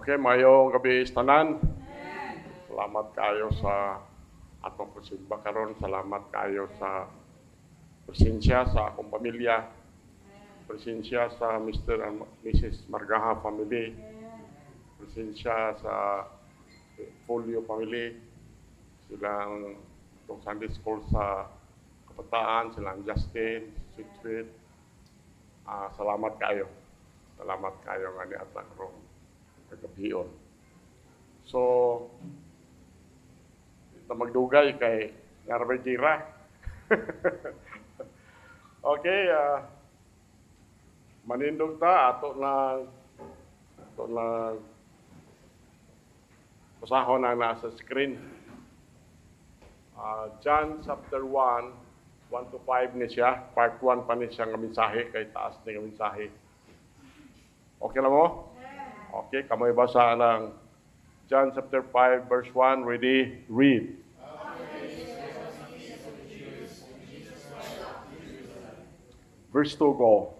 Okay, mayong gabi tanan. Salamat kayo sa atong pasimba karon. Salamat kayo sa presensya sa akong pamilya. Presensya sa Mr. and Mrs. Margaha family. Presensya sa Folio family. Silang itong Sunday School sa Kabataan, silang Justin, Sweet. Salamat kayo. Salamat kayo nga ni Atang Rome. Kagabion. So, ito magdugay kay Narve Gira. Okay, manindog ta ato na basahon na nasa screen. John chapter 1, 1 to 5 ni siya. Part 1 pa ni siya ng mensahe, kay taas ni ng mensahe. Okay lang mo? Okay, kamoy basa ng John chapter 5 verse 1. Ready? Read. Verse 2 go.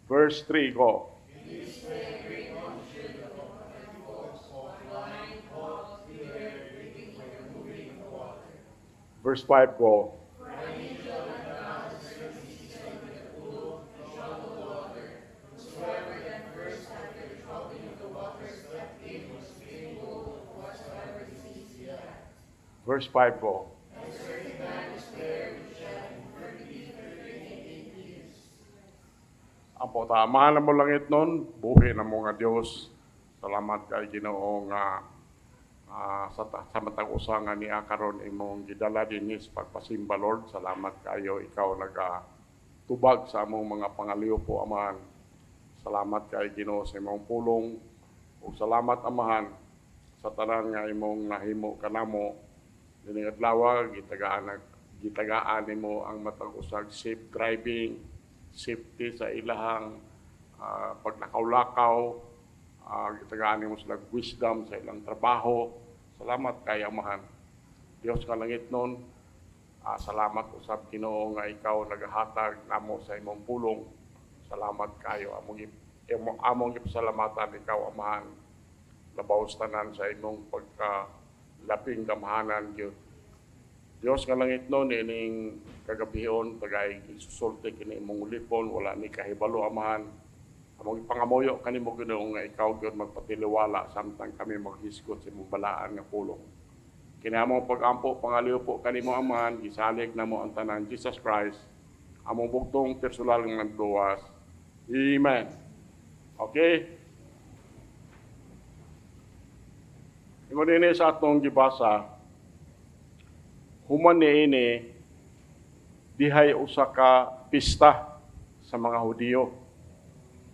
Verse 3 go. Verse 5 go. Verse 5 go. Apo ta, mahal na mo langit nun, buhi na mo nga Diyos. Salamat kay Ginoo nga sa matag usa nga niya karon imong gidala dinhi sa pagpasimba Lord. Salamat kayo ikaw nagatubag sa among mga pangaliw po Amahan. Salamat kay Ginoo sa imong pulong ug salamat Amahan sa tanan nga imong nahimo kanamo dinhi adlaw gitagaan nimo ang matag usag safe driving, safety sa ilahang pagnakaw-lakaw, gitagaan nimo sila wisdom sa ilang trabaho. Salamat kay Amahan. Dios nga langit nun, salamat usab Ginoo nga ikaw nagahatag namo sa imong pulong. Salamat kayo among ipasalamatan ikaw Amahan. Labaw tanan sa imong pagkalaping gamahanan Dios. Dios nga langit nun ining kagabihon tagay isusulti kini imong ulipon wala ni kahibalo Amahan. Among ipangamoyo kanimo Ginoo nga ikaw gyud magpatiliwala samtang kami maghisgot sa imong balaan nga pulong. Kini among pag-ampo pangaliw po kanimo Amahan, gisalig namo ang tanan Jesus Christ. Among bugtong personal nga nagluwas. Amen. Okay? Ingon ini sa atong gibasa, human niini dihay usa ka pista sa mga Hudiyo.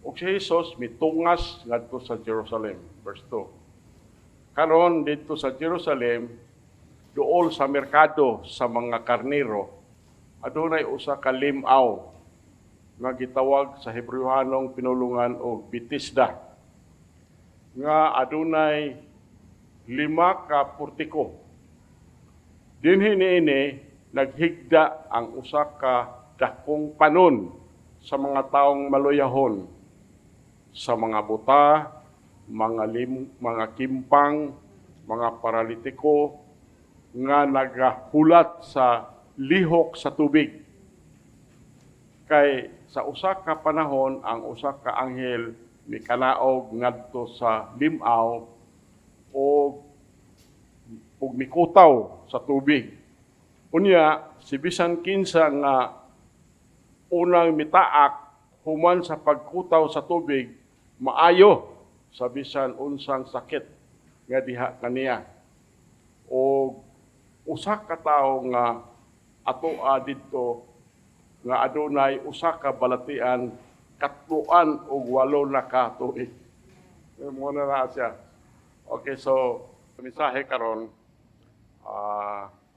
Ug si Jesus mitungas ngadto sa Jerusalem, verse 2. Karon dito sa Jerusalem, duol sa merkado sa mga karnero, adunay usa ka limaw nga gitawag sa Hebrewanong pinulungan og Bethesda, nga adunay 5 ka portiko. Dinhi niini naghigda ang usa ka dakong panon sa mga taong maluyahon, sa mga buta, mga kimpang, mga paralitiko nga nagahulat sa lihok sa tubig. Kay sa usa ka panahon ang usa ka anghel mikanaog ngadto sa limaw o mikutaw sa tubig. Unya si bisan kinsa nga unang mitaak human sa pagkutaw sa tubig maayo sa bisan unsang sakit nga diha kaniya. O usa ka tawo nga atoa didto nga adunay usa ka balatian katluan og 8 na ka tuig. Mo na siya. Okay, so mensahe karon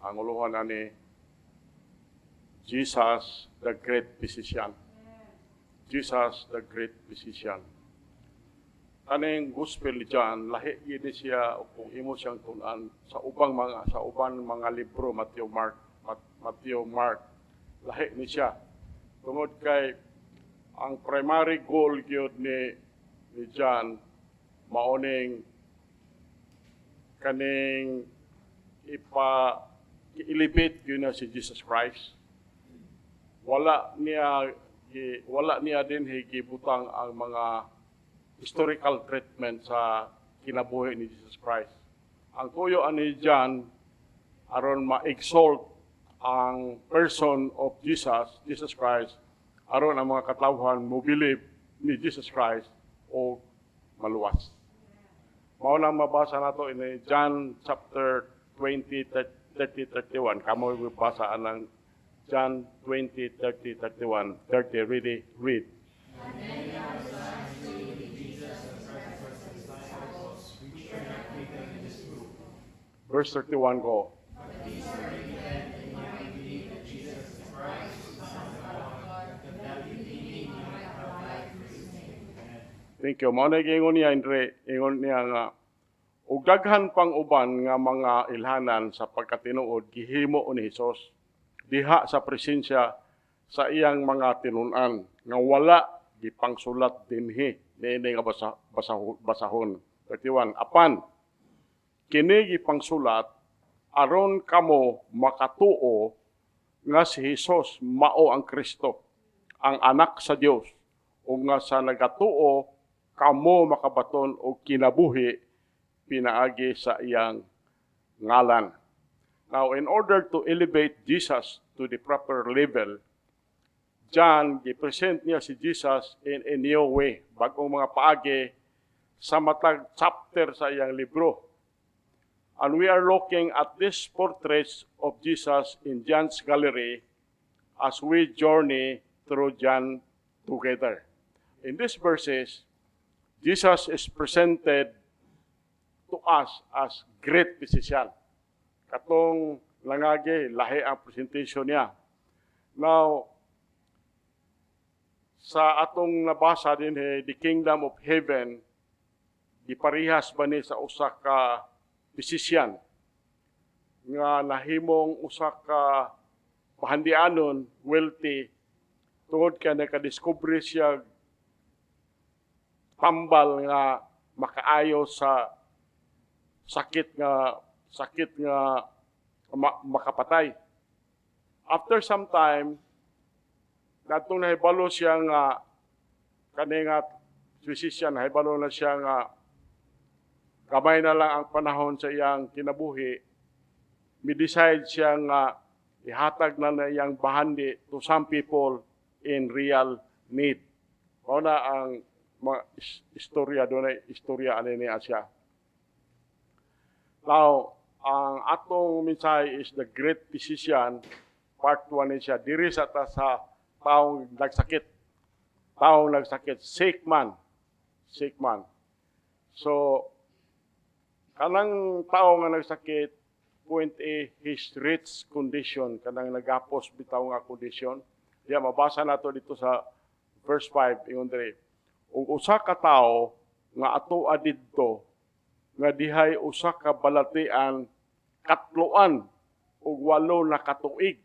ang uluhan ani Jesus the Great Physician. Jesus the Great Physician. Kaning gospel ni John lahi gid siya kung imo siyang tun-an sa uban mga libro Matthew, Mark, lahi ni siya. Tungod kay ang primary goal gyud ni John maoning kaning i-elevate yun na si Jesus Christ. Wala niya din higibutang ang mga historical treatment sa kinabuhi ni Jesus Christ. Ang tuyo ni John aron ma-exalt ang person of Jesus Christ, aron ang mga katawhan mo believe ni Jesus Christ o maluwas. Mao nang mabasa nato in John chapter 20, 30-31. Kamo mabasa ng John 20, 30-31. 30, ready, read. Verse 31 go. Thank you. Mao na gingon niya Andre, ingon niya nga ug daghan pang uban nga mga ilhanan sa pagkatinuod gihimo ni Hesus diha sa presensya sa iyang mga tinun-an nga wala gipangsulat dinhi niini nga basahon. 31 apan kini gipangsulat aron kamo makatuo nga si Hesus mao ang Kristo, ang anak sa Dios, ug nga sa nagatuo kamo makabaton og kinabuhi pinaagi sa iyang ngalan. Now, in order to elevate Jesus to the proper level, John gipresent niya si Jesus in a new way, bagong mga paagi sa matag chapter sa iyang libro. And we are looking at these portraits of Jesus in John's gallery as we journey through John together. In these verses, Jesus is presented to us as great physician. Katong langagi, lahi ang presentation niya. Now, sa atong nabasa din, the kingdom of heaven, giparihas ba ni sa usa ka physician nga nahimong usa ka pahandianon, wealthy, tungod ka nakadiscover siya tambal nga makaayo sa sakit nga makapatay. After some time, natong nahibalo siya nga kani nga physician, nahibalo na siya nga kamay na lang ang panahon sa iyang kinabuhi, mi-decide siya nga ihatag na iyang bahandi to some people in real need. Mao na ang mga istorya, doon ay istorya ani niya siya. Now, ang atong mensahe is the great physician, part 1 ni siya. Diri sa taong nagsakit. Taong nagsakit. Sick man. Sick man. So, kanang tao nga nagsakit, point A, his rich condition, kanang nagapos bitaw nga condition. Diya, mabasa nato dito sa verse 5, ingon diri. Ug usa ka tawo nga atoa didto nga dihay usa ka balatian katloan ug 8 na katuig.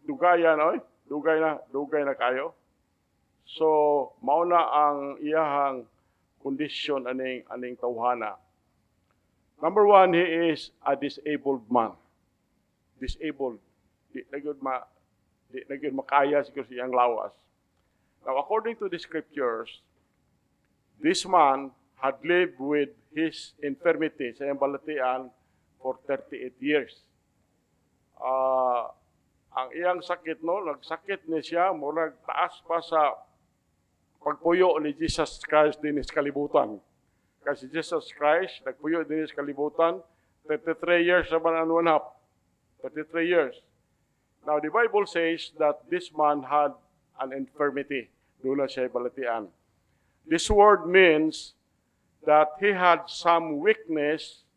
Dugayan oy, dugay na kayo. So mao na ang iyahang kondisyon aning tawhana. Number 1, he is a disabled man. Disabled. Di na gyud makaya siguro siyang lawas. Now, according to the scriptures, this man had lived with his infirmity sa iyang balatian for 38 years. Ang iyang sakit, nagsakit niya siya, murag taas pa sa pagpuyo ni Jesus Christ din sa kalibutan. Kasi Jesus Christ, nagpuyo din sa kalibutan, 33 years naman and 1/2. 33 years. Now, the Bible says that this man had an infirmity. Doon na siya balatian. This word means that he had some weakness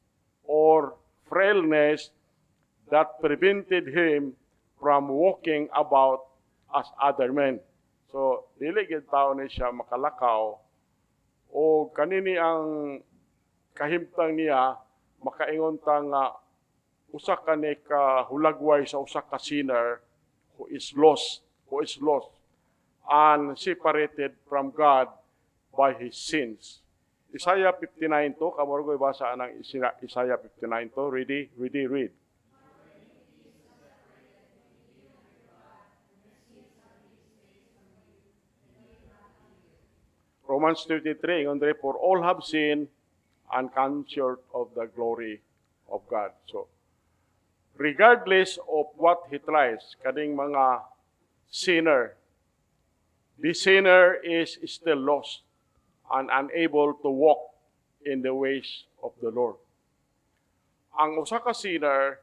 or frailness that prevented him from walking about as other men. So, dili gid tawo ni siya makalakaw o kanini ang kahimtang niya makaingon ta nga usa ka ni ka hulagway sa usa ka sinner who is lost, and separated from God by his sins. Isaiah 59 to, kamorgo ibasa ng Isaiah 59 to. Ready, read. Romans 33, ingon diri, for all have sinned and come short of the glory of God. So, regardless of what he tries, kading mga sinner, the sinner is still lost and unable to walk in the ways of the Lord. Ang usa ka sinner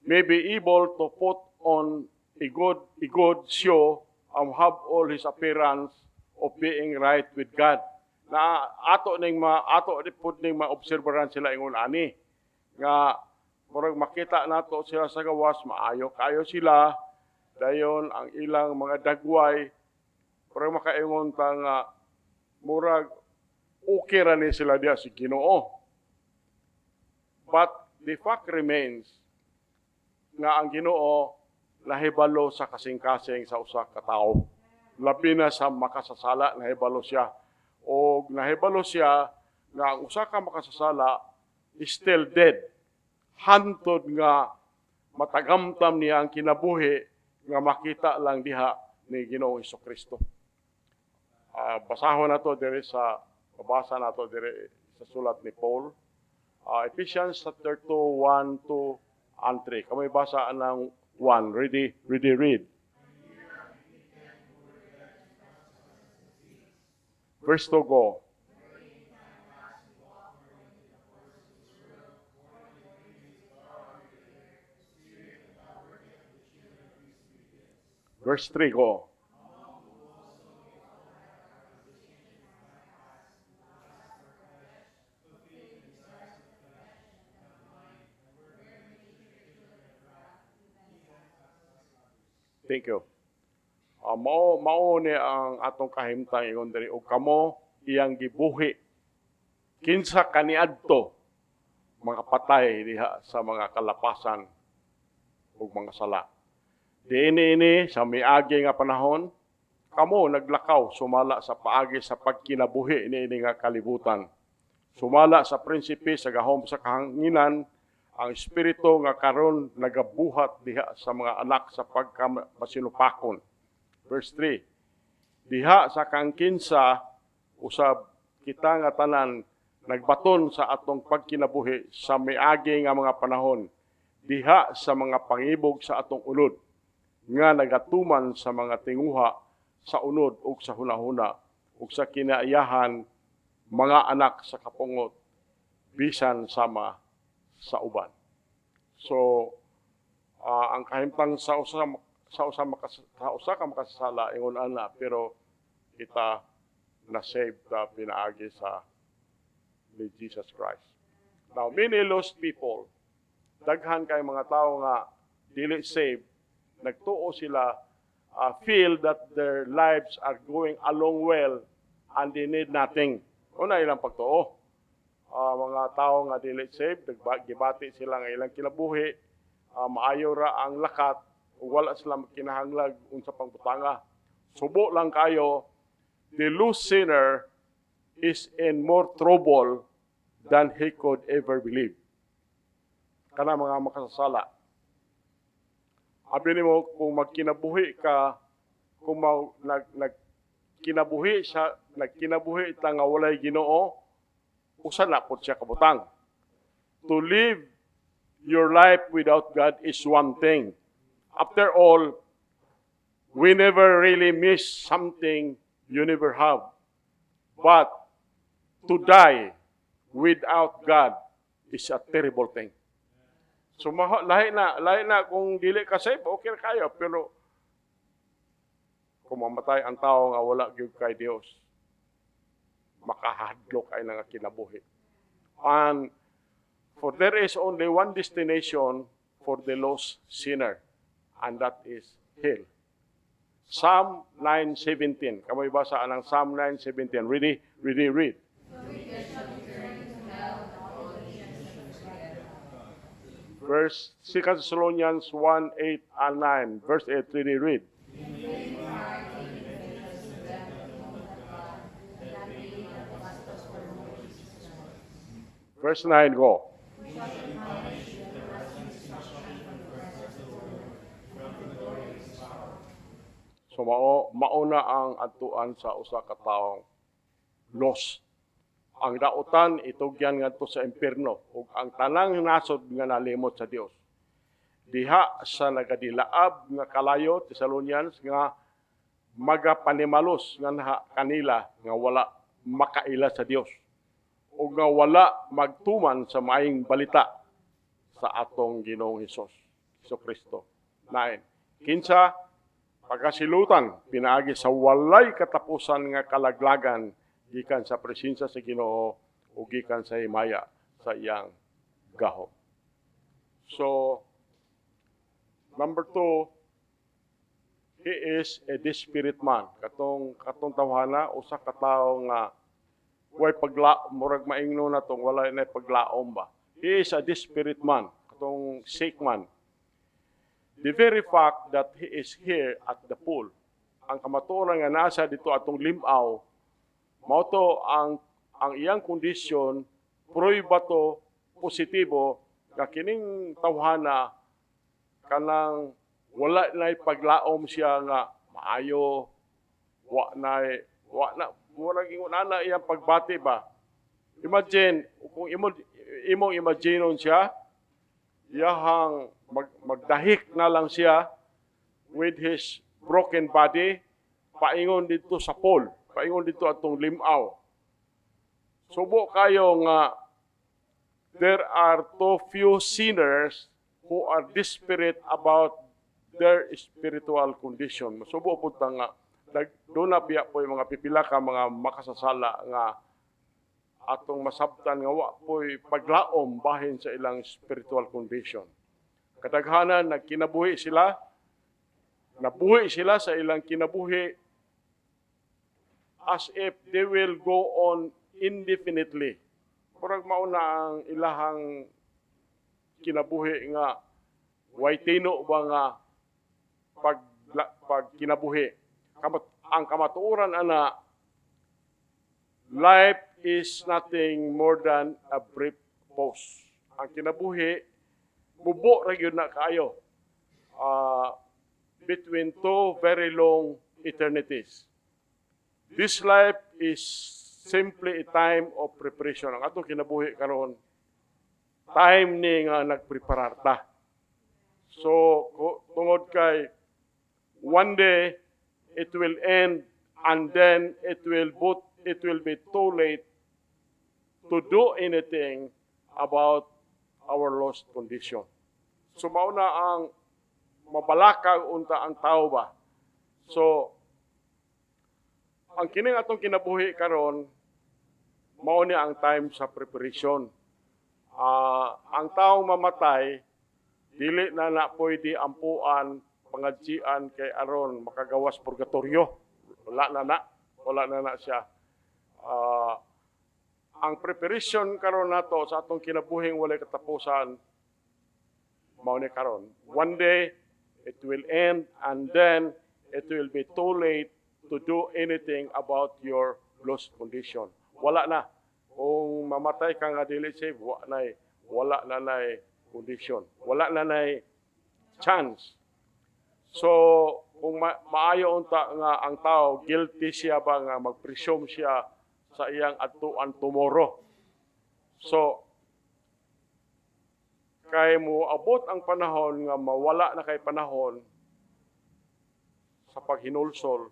may be able to put on a good show and have all his appearance of being right with God. Na ato pud ning maobserbahan sila ingon ani nga murag makita nato sila sa gawas maayo kayo sila dayon ang ilang mga dagway murag makaingon ta nga murag okay ra ni sila diha si Ginoo. But the fact remains nga ang Ginoo nahibalo sa kasing-kasing sa usa ka tawo. Labi na sa makasasala, nahibalo siya. O nahibalo siya nga ang usa ka makasasala is still dead. Hantod nga matagamtam niya ang kinabuhi nga makita lang diha ni Ginoong Hesukristo. Basahon nato diri sa babasa nato diri sa sulat ni Paul. Ephesians 32:1, 2, and 3. Kamay basa ng 1. Ready, read. Verse 2 go. Verse 3 go. Thank you. Mao ni ang atong kahimtang ingon diri ug kamo iyang gibuhi kinsa kaniadto mga patay diha sa mga kalapasan ug mga sala. Diini sa miagi nga panahon kamo naglakaw sumala sa paagi sa pagkinabuhi niini nga kalibutan. Sumala sa prinsipe sa gahom sa kahanginan ang espiritu nga karon nagabuhat diha sa mga anak sa pagkamasinupakon. Verse 3, diha sa kangkinsa, usab kita nga tanan, nagbaton sa atong pagkinabuhi sa miagi nga mga panahon, diha sa mga pangibog sa atong unod, nga nagatuman sa mga tinguha sa unod ug sa hunahuna, ug sa kinaiyahan, mga anak sa kapungot, bisan sama sa uban. So, ang kahimtang sa usa ka makasasala ingon ana pero kita na save ta pinaagi sa ni Jesus Christ. Now many lost people, daghan kay mga tao nga dili saved, nagtuo sila feel that their lives are going along well and they need nothing. Una ilang pagtuo. Mga tao nga dili saved, gibati sila nga ilang kinabuhi, maayo ra ang lakat, wala sila kinahanglag unsa pang butanga. Subo lang kayo, the lost sinner is in more trouble than he could ever believe. Kana mga makasasala. Abi nimo kung magkinabuhi ka, kung nagkinabuhi ta nga walay Ginoo, usa na pod siya kabutang. To live your life without God is one thing. After all, we never really miss something you never have. But to die without God is a terrible thing. So lahi na kung dili ka save, okay kayo. Pero kung mamatay ang tao nga wala gyud kay Dios, makahadlok ay nga kinabuhi. And for there is only one destination for the lost sinner, and that is hell. Psalm 9:17. Kamoy basa ang Psalm 9:17. Ready, read. Verse 2 Thessalonians 1, 8 and 9. Verse 8, really read. Verse 9, go. So mauna ang adtuan sa usa ka taong lost. Ang dautan itugyan ngadto sa impierno ug ang tanang nasod nga nalimot sa Dios. Diha sa nagadilaab nga kalayo Thessalonians nga magapanimalos nga kanila nga wala makaila sa Dios ug nga wala magtuman sa maayong balita sa atong Ginoong Kristo. 9. Kinsa pagkasilutan pinaagi sa walay katapusan nga kalaglagan gikan sa presensya sa Ginoo o gikan sa himaya sa iyang gahom. So, number 2, he is a desperate man. Katong tawhana, usa ka tawo nga way murag maingno na tong wala na paglaom ba. He is a desperate man, katong sick man. The very fact that he is here at the pool, ang kamatuoran nga nasa dito atong limaw, mao to ang iyang kondisyon prueba to positibo nga kining tawhana kanang wala na paglaom siya nga maayo wa na murag ingon ana iyang pagbati ba. Imagine kung imong imagineon siya yahang magdahik na lang siya with his broken body paingon dito sa pool, paingon dito atong limaw. Subo kayo nga there are too few sinners who are desperate about their spiritual condition. Masubo po nga doon na biya po yung mga pipila ka mga makasasala nga atong masabtan nga wa po'y paglaom bahin sa ilang spiritual condition. Kadaghanan nagkinabuhi sila, nabuhi sila sa ilang kinabuhi as if they will go on indefinitely. Murag mauna ang ilahang kinabuhi nga way tino ba nga pag kinabuhi. Ang kamatuoran ana, life is nothing more than a brief pause. Ang kinabuhi, bubo ra gyud na kaayo. Between two very long eternities. This life is simply a time of preparation. Ang atong kinabuhi karon, time ni nga nagpreparar ta. So, tungod kay one day it will end and then it will be too late to do anything about our lost condition. So mauna ang mabalakag unta ang tao ba. So ang kining atong kinabuhi karon mao ni ang time sa preparation. Ang taong mamatay dili na pwede ampuan pangadjian kay aron makagawas purgatorio. Wala na siya. Ang preparation karon nato sa atong kinabuhing walay katapusan mao ni karon. One day it will end and then it will be too late to do anything about your lost condition. Wala na. Kung mamatay ka nga dili save, wala na condition. Wala na chance. So, kung maayo unta nga ang tao, guilty siya ba nga mag-presume siya sa iyang adtuan tomorrow. So, kay mo abot ang panahon nga mawala na kay panahon sa paghinulsol,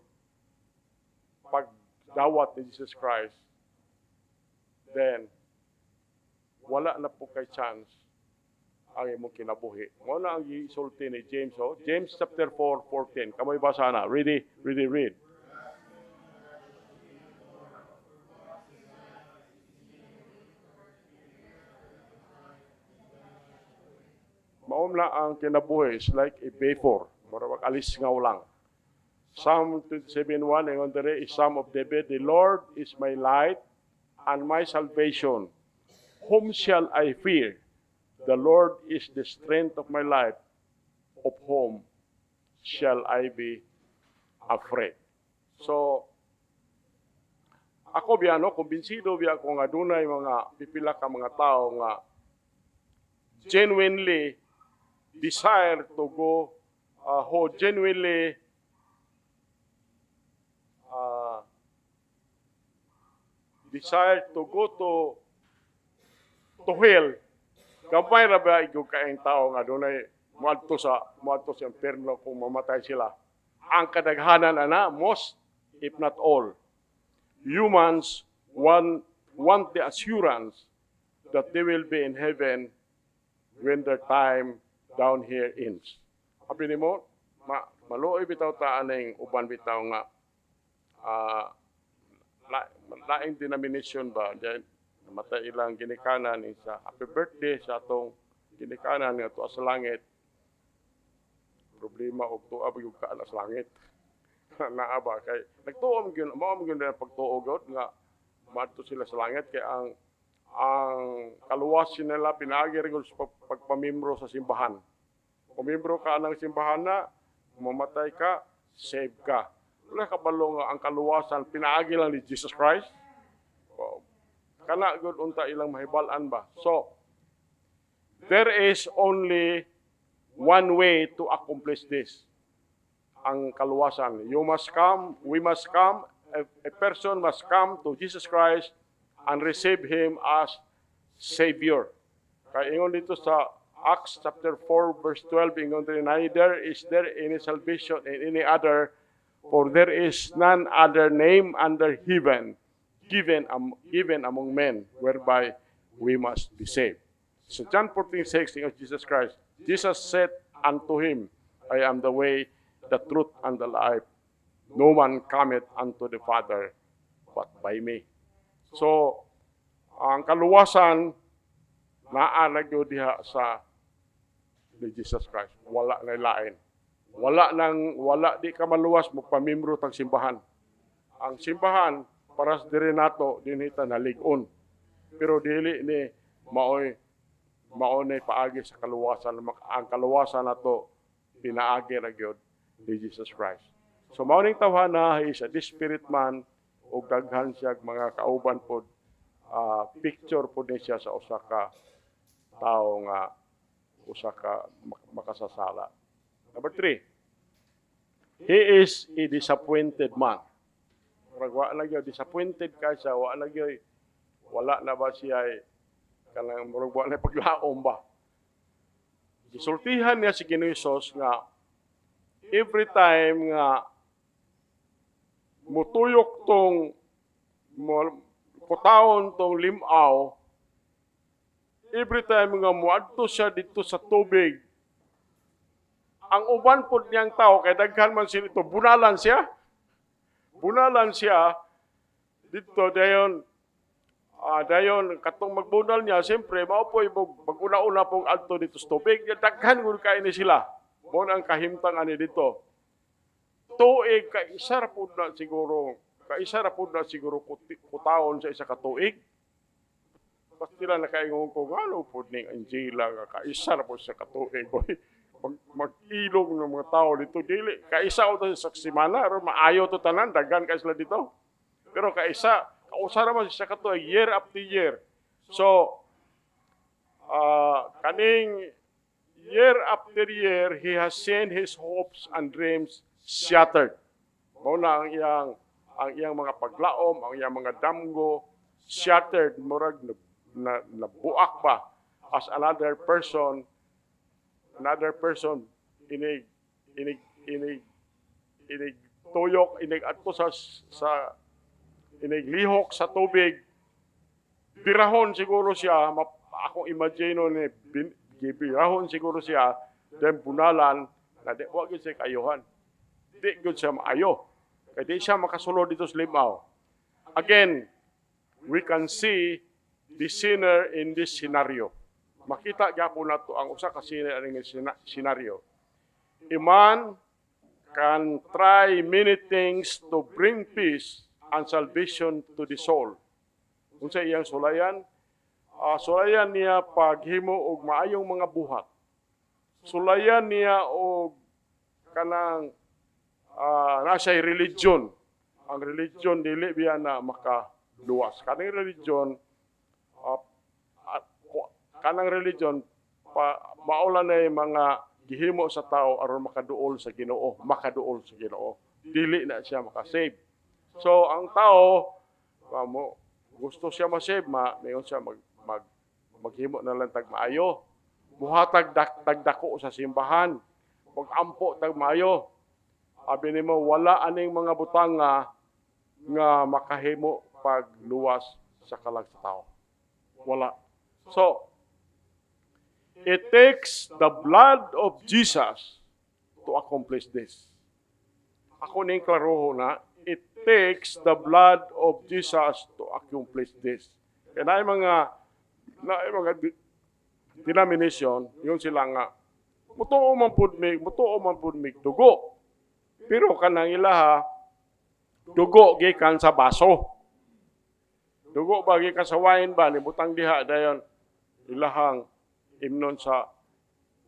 pagdawat ni Jesus Christ, then wala na po kay chance ang imong kinabuhi. Mo na ang gisulti ni James. James chapter 4:14. Kamoy basa na. Ready, read. Maom na ang kinabuhi is like a vapor. Mura alis ngaw lang. Psalm 27:1 ingon dere is Psalm of David, the Lord is my light and my salvation. Whom shall I fear? The Lord is the strength of my life. Of whom shall I be afraid? So, ako biya, kumbinsido biya ako nga dunay mga pipila ka mga tao nga genuinely desire to go, who genuinely desire to go to hell. Gamay ra ba igog kaayong tao nga dunay moadto sa impierno kung mamatay sila. Ang kadaghanan ana, most if not all, humans want the assurance that they will be in heaven when their time down here ends. Sabi ni mo, maluoy bitaw taan ng uban bitaw nga laing denomination ba, dahil namatay ilang ginikanan sa happy birthday sa atong ginikanan nga tuwa sa langit. Problema og tuwa yung kaan sa langit. Naa ba kay nagtuom gyud mao gyud ang pagtuo nga madto sila sa langit kay ang kaluwas nila pinaagi rin sa pagpamembro sa simbahan. Kung membro ka ng simbahan na mamatay ka, save ka. Wala kabalo nga ang kaluwasan pinaagi lang ni Jesus Christ. Kana gud unta ilang mahibal-an ba. So there is only one way to accomplish this. Ang kaluwasan. We must come, a person must come to Jesus Christ and receive Him as Savior. Kaya ingon dito sa Acts chapter 4 verse 12, ingon din, neither is there any salvation in any other, for there is none other name under heaven given among men whereby we must be saved. So John 14:6, of Jesus Christ, Jesus said unto him, I am the way, the truth, and the life. No man cometh unto the Father but by me. So, ang kaluwasan naa na gyud diha sa ni Jesus Christ. Wala na lain. Wala di ka maluwas mo pamembro tang simbahan. Ang simbahan para sa diri nato dinhita nalig-on. Pero dili ni maoy paagi sa kaluwasan. Ang kaluwasan nato pinaagi ra gyud ni Jesus Christ. So mao ning tawhana is a spirit man ug daghan siya mga kauban pod picture pod ni siya sa usa ka tawo nga makasasala. Number 3. He is a disappointed man. Wa na gyud disappointed ka siya, wala na ba siya kanang murag wa na paglaom ba. Gisultihan niya si Ginoong Hesus nga every time nga mutuyok tong kutaon tong limaw, every time nga muadto siya dito sa tubig, ang uban pod niyang tao kay daghan man sila ito, bunalan siya dito dayon katong magbunal niya, siyempre maupoy mag-una-una pong adto dito sa tubig, daghan gud kay ni sila. Mo ang kahimtang ani dito. Tuig kaisa ra pud na siguro kutaon sa isa ka tuig. Pastila na kaingon ko ngano pud ning Angela nga kaisa ra pud sa katuig boy. Mag-ilog ng mga tao dito dili kaisa o sa semana ro maayo to tanan daghan kay sila dito. Pero kaisa kausara man sa katuig year after year. So kaning year after year, he has seen his hopes and dreams shattered. Mao na ang iyang mga paglaom, ang iyang mga damgo shattered, murag nabuak pa as another person inig tuyok, inig adto sa inig lihok sa tubig. Birahon siguro siya, ako imagine ni gibirahon siguro siya, then bunalan, na di wag siya kayuhan. Di good siya maayo. Kaya di siya makasulod dito sa limaw. Again, we can see the sinner in this scenario. Makita gyapon nato ang usa ka sinner in this scenario. A man can try many things to bring peace and salvation to the soul. Unsa iyang sulayan? Sulayan niya paghimo og maayong mga buhat. Sulayan niya og kanang nasa'y religion. Ang religion dili biya na makaluwas. Kanang religion maulan na mga gihimo sa tao aron makaduol sa Ginoo, Dili na siya makasave. So ang tao gusto siya ma-save, mayon siya maghimo na lang tag maayo. Buhatag tagdako sa simbahan. Mag-ampo tag maayo. Abi nimo wala aning mga butang nga makahimo pagluwas sa kalag sa tao. Wala. So, it takes the blood of Jesus to accomplish this. Ako ning klaroho na, it takes the blood of Jesus to accomplish this. Kaya na mga denomination, yun sila nga, mutuo man pud mig dugo. Pero kanang ilaha, dugo gikan sa baso. Dugo ba gikan sa wine ba, nibutang diha dayon ilahang imnon sa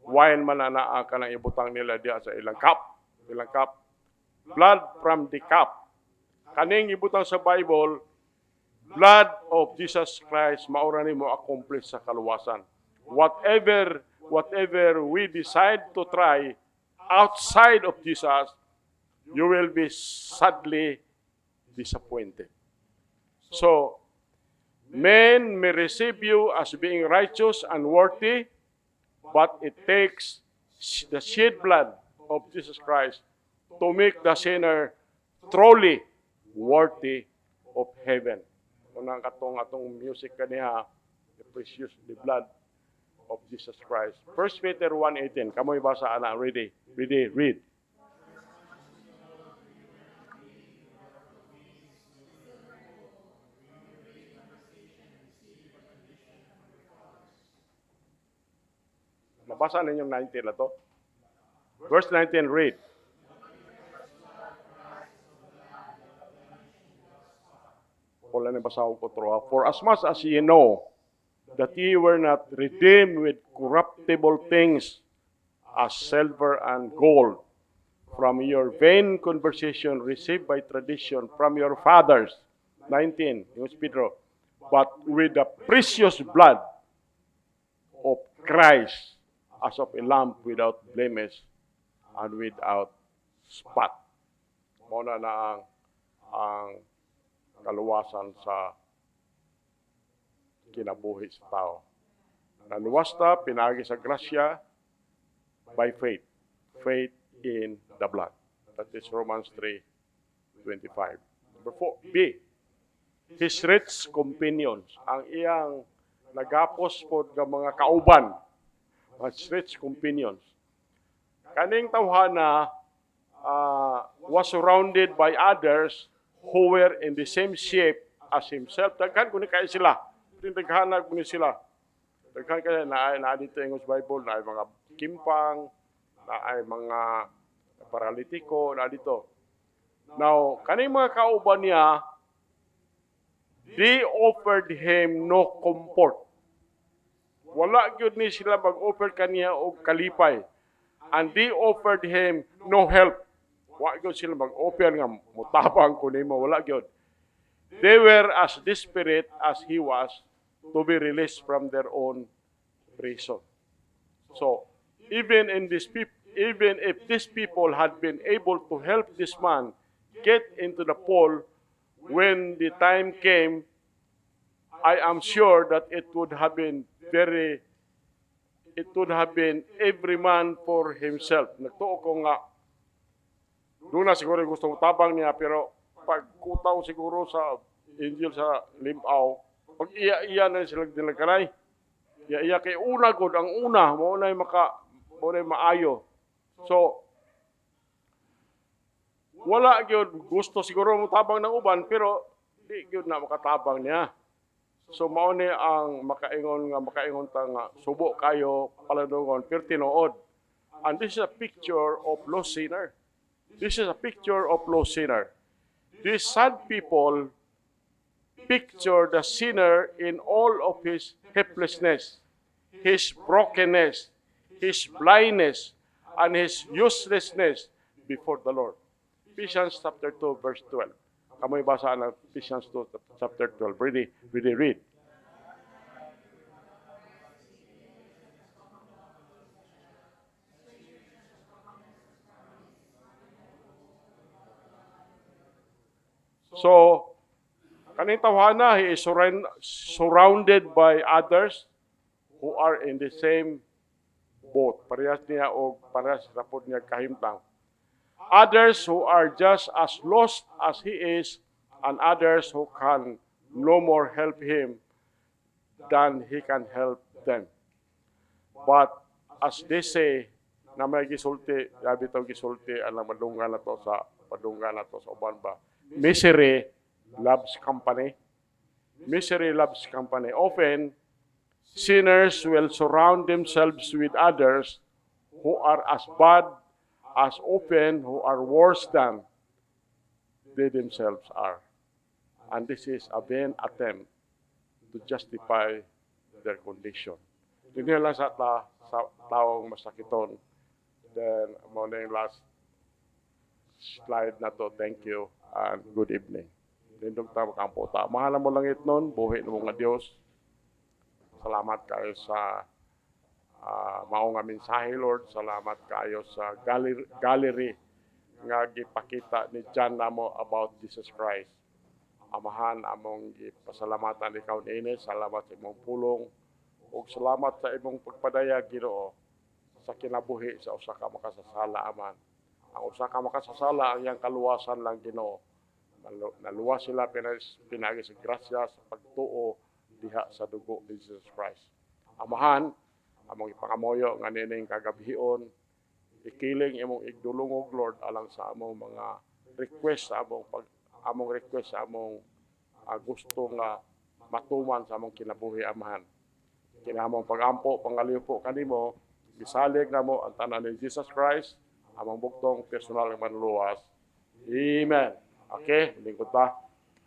wine man na kanang ibutang nila diha sa ilang cup. Blood from the cup. Kaning ibutang sa Bible, blood of Jesus Christ maura nimo accomplish sa kaluwasan. Whatever we decide to try outside of Jesus, you will be sadly disappointed. So, men may receive you as being righteous and worthy, but it takes the shed blood of Jesus Christ to make the sinner truly worthy of heaven. Unang atong music kaniha, the blood of Jesus Christ. 1 Peter 1:18. Kamoy basa ana, ready, read. Nabasa ninyong 19 na to? Verse 19, read. Wala na basaw ko to. For as much as ye know that ye were not redeemed with corruptible things as silver and gold from your vain conversation received by tradition from your fathers. 19, yung Pedro. But with the precious blood of Christ, as of a lamb without blemish and without spot. Muna na ang kaluwasan sa kinabuhi sa tao. Naluwasta, pinagi sa grasya by faith. Faith in the blood. That is Romans 3:25. Number 4, B. His rich companions. Ang iyang nagapos po ng mga kauban. His rich companions. Kaning tawhana was surrounded by others who were in the same shape as himself. Daghan ko ni kayo sila. Daghanag ko ni sila. Daghan kaya na dito yung Bible, na ay mga kimpang, na ay mga paralitiko, na dito. Now, kaning mga kauban niya, they offered him no comfort. Wala gyud ni sila mag-offer kaniya og kalipay. And they offered him no help. Wa gyud sila mag-offer nga mutabang ko nimo, wala gyud. They were as desperate as he was to be released from their own prison. So, even if these people had been able to help this man get into the pool when the time came, I am sure that it would have been every man for himself. Nagtuo ko nga, doon na siguro gusto tabang niya, pero pagkutaw siguro sa Angel sa Limpaw, pag iya na sila dilagkanay. Iya kay una god ang una, mo na maayo. So, wala gyud gusto siguro mo tabang ng uban, pero di gyud na makatabang niya. So mao ni ang makaingon ta nga subo kayo paladungon pero tinuod. And this is a picture of lost sinner. This is a picture of lost sinner. These sad people picture the sinner in all of his helplessness, his brokenness, his blindness, and his uselessness before the Lord. Ephesians chapter 2, verse 12. Kamoy basa ng Ephesians 2, chapter 12. Ready read. So, kaning tawhana, he is surrounded by others who are in the same boat. Parehas niya o parehas rapod niya kahimtang. Others who are just as lost as he is, and others who can no more help him than he can help them. But as they say, na may gisulti, yabi ito gisulti, alang madunggan na to sa uban ba. Misery loves company. Misery loves company. Often, sinners will surround themselves with others who are as bad, as often who are worse than they themselves are. And this is a vain attempt to justify their condition. Hindi lang sa taong masakiton. Then, mo na yung last slide na to. Thank you and good evening. Lindong tama kang puta. Mahala mo langit nun, buhay na mga Diyos. Salamat kayo sa maong nga mensahe, Lord. Salamat kayo sa gallery nga gipakita ni John namo about Jesus Christ. Amahan, among pasalamatan ikaw ni Ines. Salamat sa imong pulong. O salamat sa imong pagpadaya, Ginoo, sa kinabuhi sa usa ka makasasala, aman. Ang usa ka makasasala, ang iyang kaluwasan lang, Ginoo. Naluwas sila pinagi sa grasya sa pagtuo diha sa dugo ni Jesus Christ. Amahan, among ipangamoyo nga nining kagabihion, ikiling imong igdulungog, Lord, alang sa among mga request sa among request sa among gusto nga matuman sa among kinabuhi, amahan. Kinahanglan pagampo, pangaliw po kanimo, gisalig na mo ang tanan ni Jesus Christ, among buktong personal nga manluwas. Amen. Okay, lingkod ta.